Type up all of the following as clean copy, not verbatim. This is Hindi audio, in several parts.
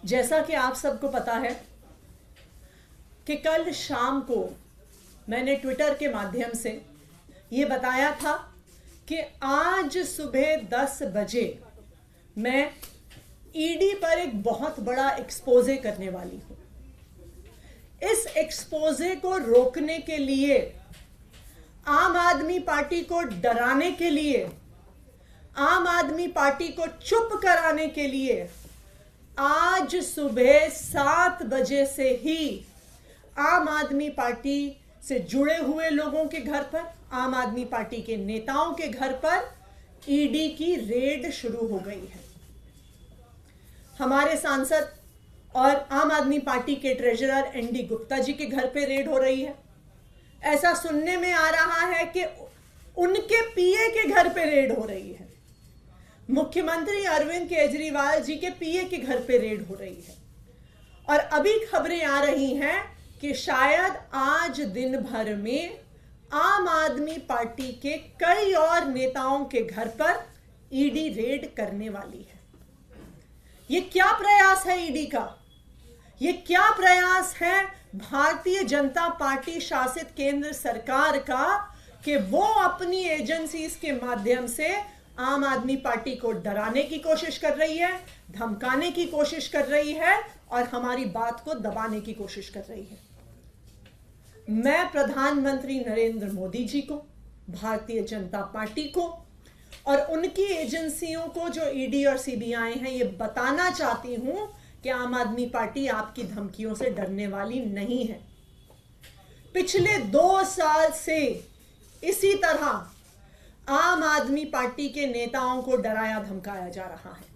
जैसा कि आप सबको पता है कि कल शाम को मैंने ट्विटर के माध्यम से ये बताया था कि आज सुबह 10 बजे मैं ईडी पर एक बहुत बड़ा एक्सपोजे करने वाली हूं। इस एक्सपोजे को रोकने के लिए, आम आदमी पार्टी को डराने के लिए, आम आदमी पार्टी को चुप कराने के लिए आज सुबह 7 बजे से ही आम आदमी पार्टी से जुड़े हुए लोगों के घर पर, आम आदमी पार्टी के नेताओं के घर पर ईडी की रेड शुरू हो गई है। हमारे सांसद और आम आदमी पार्टी के ट्रेजरर एनडी गुप्ता जी के घर पे रेड हो रही है। ऐसा सुनने में आ रहा है कि उनके पीए के घर पे रेड हो रही है। मुख्यमंत्री अरविंद केजरीवाल जी के पीए के घर पे रेड हो रही है। और अभी खबरें आ रही हैं कि शायद आज दिन भर में आम आदमी पार्टी के कई और नेताओं के घर पर ईडी रेड करने वाली है। ये क्या प्रयास है ईडी का? ये क्या प्रयास है भारतीय जनता पार्टी शासित केंद्र सरकार का कि वो अपनी एजेंसीज के माध्यम से आम आदमी पार्टी को डराने की कोशिश कर रही है, धमकाने की कोशिश कर रही है और हमारी बात को दबाने की कोशिश कर रही है। मैं प्रधानमंत्री नरेंद्र मोदी जी को, भारतीय जनता पार्टी को और उनकी एजेंसियों को जो ईडी और सीबीआई हैं, ये बताना चाहती हूं कि आम आदमी पार्टी आपकी धमकियों से डरने वाली नहीं है। पिछले 2 साल से इसी तरह आम आदमी पार्टी के नेताओं को डराया धमकाया जा रहा है।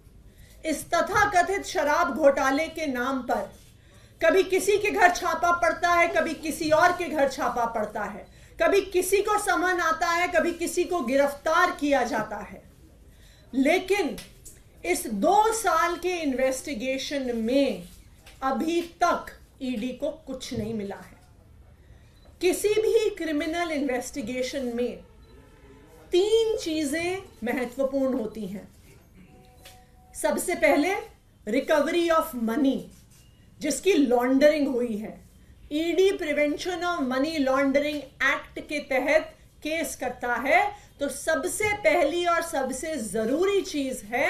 इस तथाकथित शराब घोटाले के नाम पर कभी किसी के घर छापा पड़ता है, कभी किसी और के घर छापा पड़ता है, कभी किसी को समन आता है, कभी किसी को गिरफ्तार किया जाता है। लेकिन इस 2 साल के इन्वेस्टिगेशन में अभी तक ईडी को कुछ नहीं मिला है। किसी भी क्रिमिनल इन्वेस्टिगेशन में 3 चीजें महत्वपूर्ण होती हैं। सबसे पहले रिकवरी ऑफ मनी, जिसकी लॉन्ड्रिंग हुई है। ED prevention of money laundering act के तहत केस करता है तो सबसे पहली और सबसे जरूरी चीज है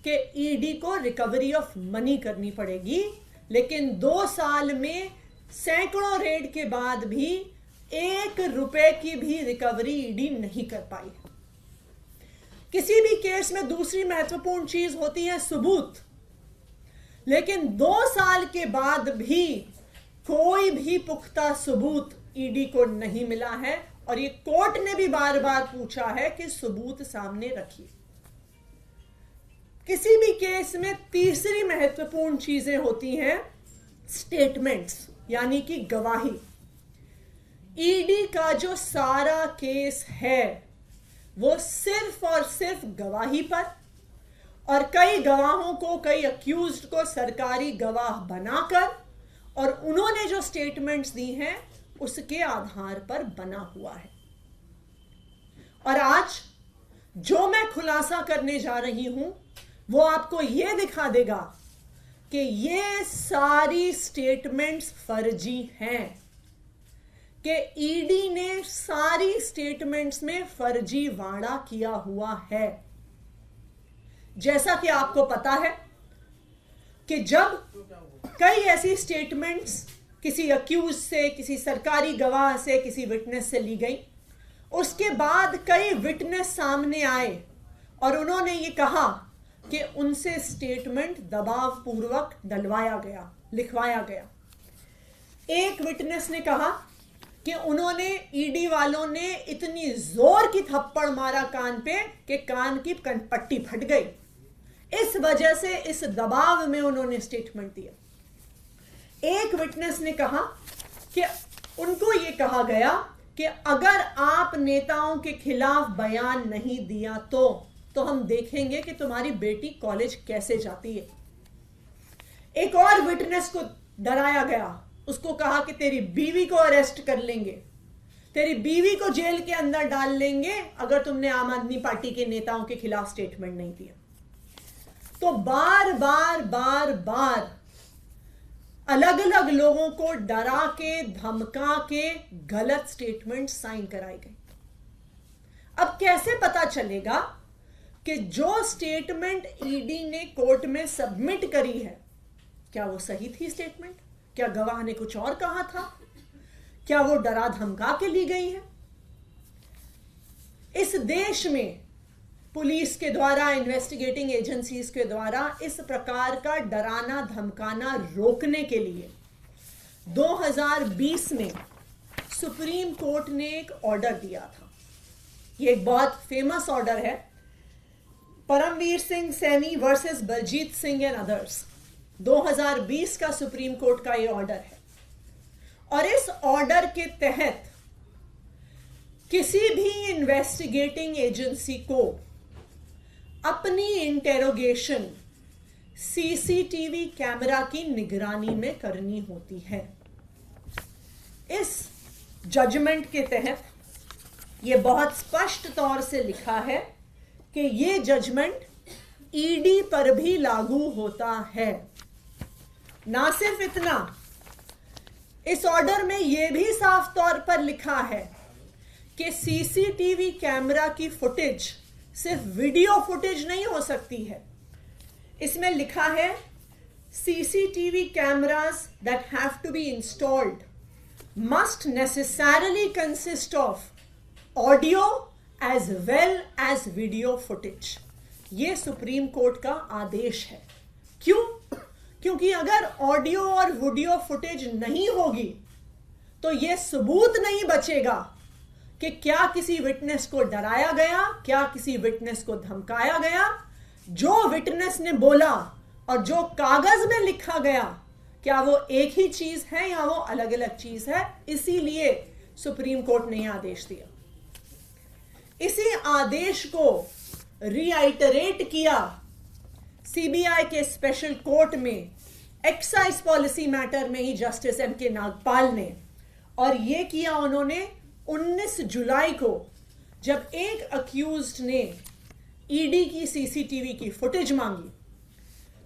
कि ईडी को रिकवरी ऑफ मनी करनी पड़ेगी। लेकिन 2 साल में सैकड़ों रेड के बाद भी 1 रुपए की भी रिकवरी ईडी नहीं कर पाई। किसी भी केस में दूसरी महत्वपूर्ण चीज होती है सबूत। लेकिन 2 साल के बाद भी कोई भी पुख्ता सबूत ईडी को नहीं मिला है और ये कोर्ट ने भी बार बार पूछा है कि सबूत सामने रखिए। किसी भी केस में तीसरी महत्वपूर्ण चीजें होती हैं स्टेटमेंट्स, यानी कि गवाही। ईडी का जो सारा केस है वो सिर्फ और सिर्फ गवाही पर और कई गवाहों को, कई अक्यूज्ड को सरकारी गवाह बनाकर और उन्होंने जो स्टेटमेंट्स दी हैं उसके आधार पर बना हुआ है। और आज जो मैं खुलासा करने जा रही हूं वो आपको यह दिखा देगा कि ये सारी स्टेटमेंट्स फर्जी हैं, कि ईडी ने सारी स्टेटमेंट्स में फर्जीवाड़ा किया हुआ है। जैसा कि आपको पता है कि जब कई ऐसी स्टेटमेंट्स किसी अक्यूज से, किसी सरकारी गवाह से, किसी विटनेस से ली गई, उसके बाद कई विटनेस सामने आए और उन्होंने ये कहा कि उनसे स्टेटमेंट दबाव पूर्वक डलवाया गया, लिखवाया गया। एक विटनेस ने कहा कि उन्होंने, ईडी वालों ने इतनी जोर की थप्पड़ मारा कान पे कि कान की पट्टी फट गई। इस वजह से, इस दबाव में उन्होंने स्टेटमेंट दिया। एक विटनेस ने कहा कि उनको यह कहा गया कि अगर आप नेताओं के खिलाफ बयान नहीं दिया तो हम देखेंगे कि तुम्हारी बेटी कॉलेज कैसे जाती है। एक और विटनेस को डराया गया, उसको कहा कि तेरी बीवी को अरेस्ट कर लेंगे, तेरी बीवी को जेल के अंदर डाल लेंगे अगर तुमने आम आदमी पार्टी के नेताओं के खिलाफ स्टेटमेंट नहीं दिया। तो बार बार अलग अलग लोगों को डरा के धमका के गलत स्टेटमेंट साइन कराई गई। अब कैसे पता चलेगा कि जो स्टेटमेंट ईडी ने कोर्ट में सबमिट करी है क्या वो सही थी स्टेटमेंट? क्या गवाह ने कुछ और कहा था? क्या वो डरा धमका के ली गई है? इस देश में पुलिस के द्वारा, इन्वेस्टिगेटिंग एजेंसीज के द्वारा इस प्रकार का डराना धमकाना रोकने के लिए 2020 में सुप्रीम कोर्ट ने एक ऑर्डर दिया था। ये एक बहुत फेमस ऑर्डर है, Paramvir Singh Saini versus Baljit Singh and others. 2020 का सुप्रीम कोर्ट का ये ऑर्डर है और इस ऑर्डर के तहत किसी भी इन्वेस्टिगेटिंग एजेंसी को अपनी इंटेरोगेशन सीसीटीवी कैमरा की निगरानी में करनी होती है। इस जजमेंट के तहत यह बहुत स्पष्ट तौर से लिखा है कि यह जजमेंट ईडी पर भी लागू होता है। ना सिर्फ इतना, इस ऑर्डर में यह भी साफ तौर पर लिखा है कि सीसीटीवी कैमरा की फुटेज सिर्फ वीडियो फुटेज नहीं हो सकती है। इसमें लिखा है CCTV cameras that have to be installed must necessarily consist of audio as well as video footage. यह सुप्रीम कोर्ट का आदेश है। क्यों? क्योंकि अगर ऑडियो और वीडियो फुटेज नहीं होगी तो यह सबूत नहीं बचेगा कि क्या किसी विटनेस को डराया गया, क्या किसी विटनेस को धमकाया गया। जो विटनेस ने बोला और जो कागज में लिखा गया, क्या वो एक ही चीज है या वो अलग अलग चीज है। इसीलिए सुप्रीम कोर्ट ने यह आदेश दिया। इसी आदेश को रीआइटरेट किया सीबीआई के स्पेशल कोर्ट में एक्साइज पॉलिसी मैटर में ही जस्टिस एम.के. नागपाल ने, और यह किया उन्होंने 19 जुलाई को, जब एक अक्यूज्ड ने ईडी की सीसीटीवी की फुटेज मांगी।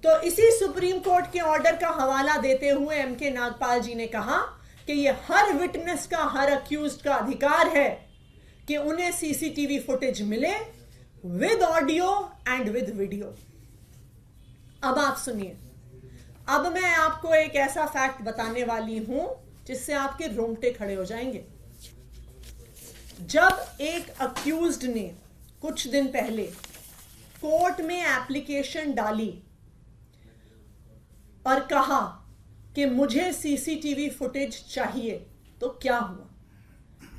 तो इसी सुप्रीम कोर्ट के ऑर्डर का हवाला देते हुए एम.के. नागपाल जी ने कहा कि यह हर विटनेस का, हर अक्यूज्ड का अधिकार है कि उन्हें सीसीटीवी फुटेज मिले with audio and with video. अब आप सुनिए, अब मैं आपको एक ऐसा फैक्ट बताने वाली हूं जिससे आपके रोंगटे खड़े हो जाएंगे। जब एक अक्यूज्ड ने कुछ दिन पहले कोर्ट में एप्लीकेशन डाली और कहा कि मुझे सीसीटीवी फुटेज चाहिए, तो क्या हुआ?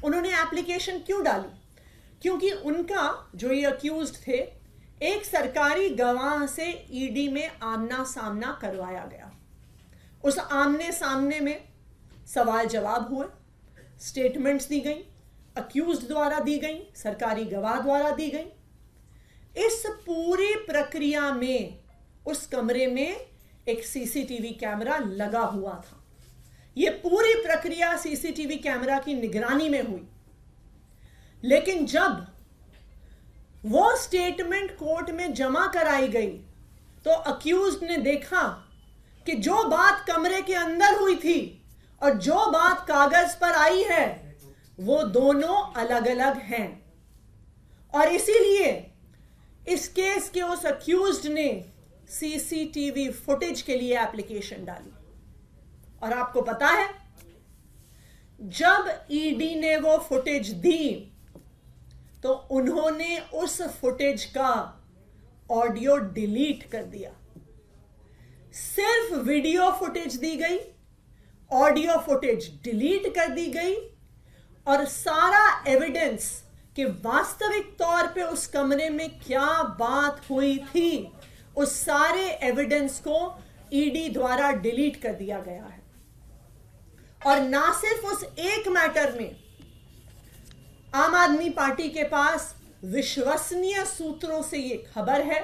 उन्होंने एप्लीकेशन क्यों डाली? क्योंकि उनका, जो ये अक्यूज्ड थे, एक सरकारी गवाह से ईडी में आमना सामना करवाया गया। उस आमने सामने में सवाल जवाब हुए, स्टेटमेंट्स दी गई, अक्यूज्ड द्वारा दी गई, सरकारी गवाह द्वारा दी गई। इस पूरी प्रक्रिया में उस कमरे में एक सीसीटीवी कैमरा लगा हुआ था। यह पूरी प्रक्रिया सीसीटीवी कैमरा की निगरानी में हुई। लेकिन जब वो स्टेटमेंट कोर्ट में जमा कराई गई तो अक्यूज्ड ने देखा कि जो बात कमरे के अंदर हुई थी और जो बात कागज पर आई है वो दोनों अलग अलग हैं। और इसीलिए इस केस के उस अक्यूज्ड ने सीसीटीवी फुटेज के लिए एप्लीकेशन डाली। और आपको पता है, जब ईडी ने वो फुटेज दी तो उन्होंने उस फुटेज का ऑडियो डिलीट कर दिया। सिर्फ वीडियो फुटेज दी गई, ऑडियो फुटेज डिलीट कर दी गई और सारा एविडेंस कि वास्तविक तौर पे उस कमरे में क्या बात हुई थी, उस सारे एविडेंस को ईडी द्वारा डिलीट कर दिया गया है। और ना सिर्फ उस एक मैटर में, आम आदमी पार्टी के पास विश्वसनीय सूत्रों से यह खबर है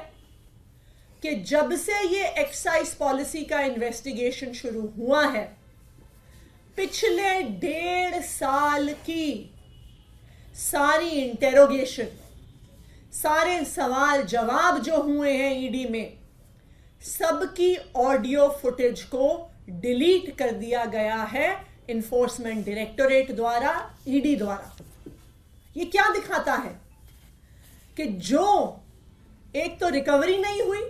कि जब से यह एक्साइज पॉलिसी का इन्वेस्टिगेशन शुरू हुआ है, पिछले 1.5 साल की सारी इंटेरोगेशन, सारे सवाल जवाब जो हुए हैं ईडी में, सबकी ऑडियो फुटेज को डिलीट कर दिया गया है इन्फोर्समेंट डायरेक्टोरेट द्वारा, ईडी द्वारा। ये क्या दिखाता है कि जो एक तो रिकवरी नहीं हुई,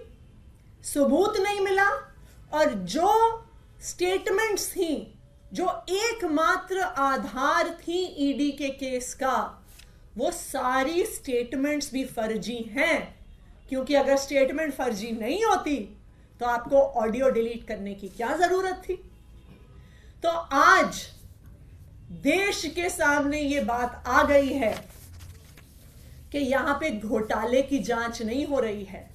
सबूत नहीं मिला, और जो स्टेटमेंट्स थी, जो एकमात्र आधार थी ईडी के केस का, वो सारी स्टेटमेंट्स भी फर्जी हैं। क्योंकि अगर स्टेटमेंट फर्जी नहीं होती तो आपको ऑडियो डिलीट करने की क्या जरूरत थी। तो आज देश के सामने ये बात आ गई है कि यहां पे घोटाले की जांच नहीं हो रही है,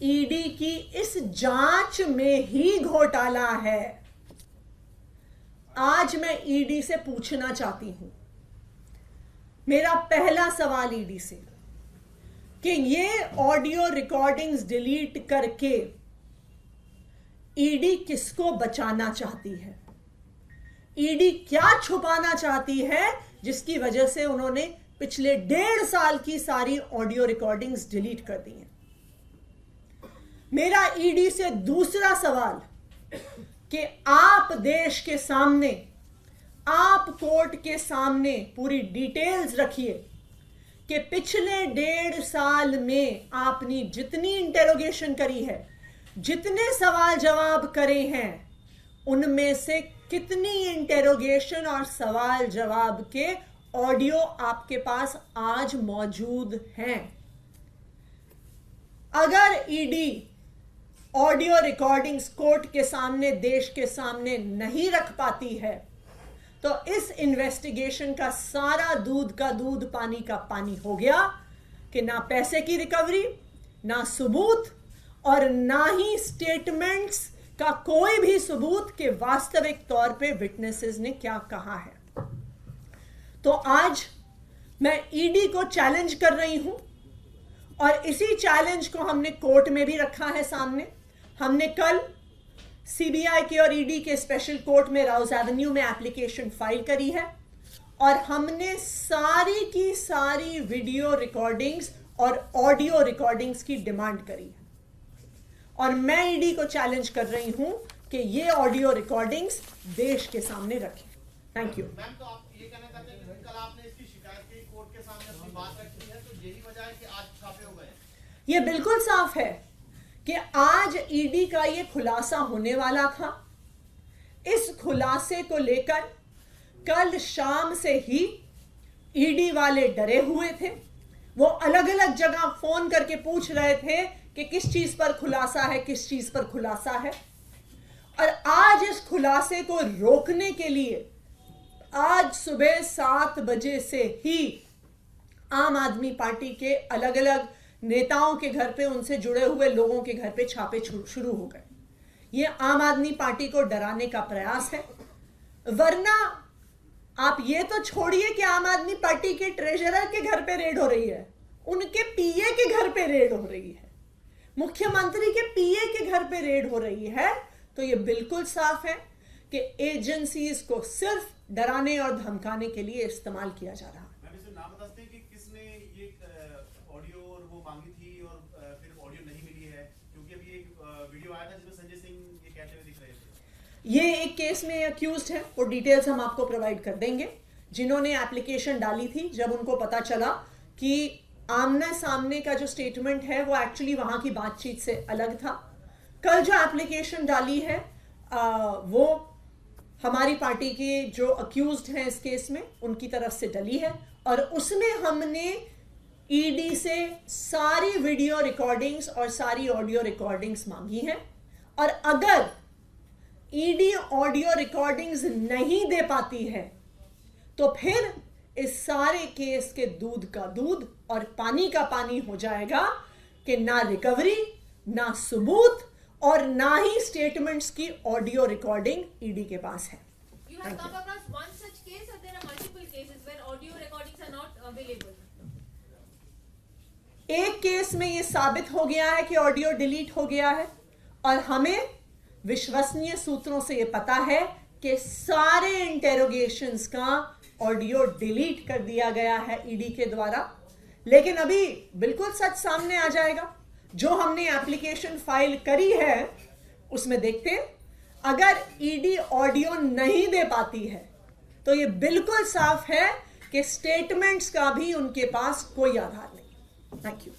ईडी की इस जांच में ही घोटाला है। आज मैं ईडी से पूछना चाहती हूं, मेरा पहला सवाल ईडी से, कि ये ऑडियो रिकॉर्डिंग्स डिलीट करके ईडी किसको बचाना चाहती है? ईडी क्या छुपाना चाहती है जिसकी वजह से उन्होंने पिछले 1.5 साल की सारी ऑडियो रिकॉर्डिंग्स डिलीट कर दी हैं? मेरा ईडी से दूसरा सवाल कि आप देश के सामने, आप कोर्ट के सामने पूरी डिटेल्स रखिए कि पिछले 1.5 साल में आपने जितनी इंटेरोगेशन करी है, जितने सवाल जवाब करे हैं, उनमें से कितनी इंटेरोगेशन और सवाल जवाब के ऑडियो आपके पास आज मौजूद हैं। अगर ईडी ऑडियो रिकॉर्डिंग्स कोर्ट के सामने, देश के सामने नहीं रख पाती है, तो इस इन्वेस्टिगेशन का सारा दूध का दूध, पानी का पानी हो गया कि ना पैसे की रिकवरी, ना सबूत, और ना ही स्टेटमेंट्स का कोई भी सबूत कि वास्तविक तौर पे विटनेसेस ने क्या कहा है। तो आज मैं ईडी को चैलेंज कर रही हूं, और इसी चैलेंज को हमने कोर्ट में भी रखा है सामने। हमने कल सीबीआई के और ईडी के स्पेशल कोर्ट में राउज एवेन्यू में एप्लीकेशन फाइल करी है, और हमने सारी की सारी वीडियो रिकॉर्डिंग्स और ऑडियो रिकॉर्डिंग्स की डिमांड करी है। और मैं ईडी को चैलेंज कर रही हूं कि ये ऑडियो रिकॉर्डिंग्स देश के सामने रखें। Thank you. मैम, तो आप ये कहना चाहते हैं कि कल आपने इसकी शिकायत की, कोर्ट के सामने अपनी बात रखी है, तो यही वजह है कि आज छापे हो गए? ये बिल्कुल साफ है कि आज ईडी का ये खुलासा होने वाला था। इस खुलासे को लेकर कल शाम से ही ईडी वाले डरे हुए थे। वो अलग अलग जगह फोन करके पूछ रहे थे कि किस चीज पर खुलासा है, किस चीज पर खुलासा है। और आज इस खुलासे को रोकने के लिए आज सुबह 7 बजे से ही आम आदमी पार्टी के अलग अलग नेताओं के घर पे, उनसे जुड़े हुए लोगों के घर पे छापे शुरू हो गए। ये आम आदमी पार्टी को डराने का प्रयास है। वरना आप ये तो छोड़िए कि आम आदमी पार्टी के ट्रेजरर के घर पे रेड हो रही है, उनके पीए के घर पे रेड हो रही है, मुख्यमंत्री के पीए के घर पे रेड हो रही है। तो ये बिल्कुल साफ है कि एजेंसीज को सिर्फ डराने और धमकाने के लिए इस्तेमाल किया जा रहा है। नाम बता सकते हैं कि किसने ये ऑडियो और वो मांगी थी और फिर ऑडियो नहीं मिली है? क्योंकि अभी एक वीडियो आया था जिसमें संजय सिंह ये कहते हुए दिख रहे थे। ये एक केस में अक्यूज्ड है, वो डिटेल्स हम आपको प्रोवाइड कर देंगे। जिन्होंने एप्लीकेशन डाली थी, जब उनको पता चला कि आमने सामने का जो स्टेटमेंट है वो एक्चुअली वहां की बातचीत से अलग था। कल जो एप्लीकेशन डाली है वो हमारी पार्टी के जो अक्यूज्ड हैं इस केस में, उनकी तरफ से डली है, और उसमें हमने ईडी से सारी वीडियो रिकॉर्डिंग्स और सारी ऑडियो रिकॉर्डिंग्स मांगी हैं। और अगर ईडी ऑडियो रिकॉर्डिंग्स नहीं दे पाती है तो फिर इस सारे केस के दूध का दूध और पानी का पानी हो जाएगा कि ना रिकवरी, ना सबूत, और ना ही स्टेटमेंट्स की ऑडियो रिकॉर्डिंग ईडी के पास है। You have come across one such case, or there are multiple cases where audio recordings are not available? एक केस में यह साबित हो गया है कि ऑडियो डिलीट हो गया है, और हमें विश्वसनीय सूत्रों से यह पता है कि सारे इंटेरोगेशंस का ऑडियो डिलीट कर दिया गया है ईडी के द्वारा। लेकिन अभी बिल्कुल सच सामने आ जाएगा जो हमने एप्लीकेशन फाइल करी है उसमें देखते हैं, अगर ईडी ऑडियो नहीं दे पाती है तो ये बिल्कुल साफ है कि स्टेटमेंट्स का भी उनके पास कोई आधार नहीं। Thank you.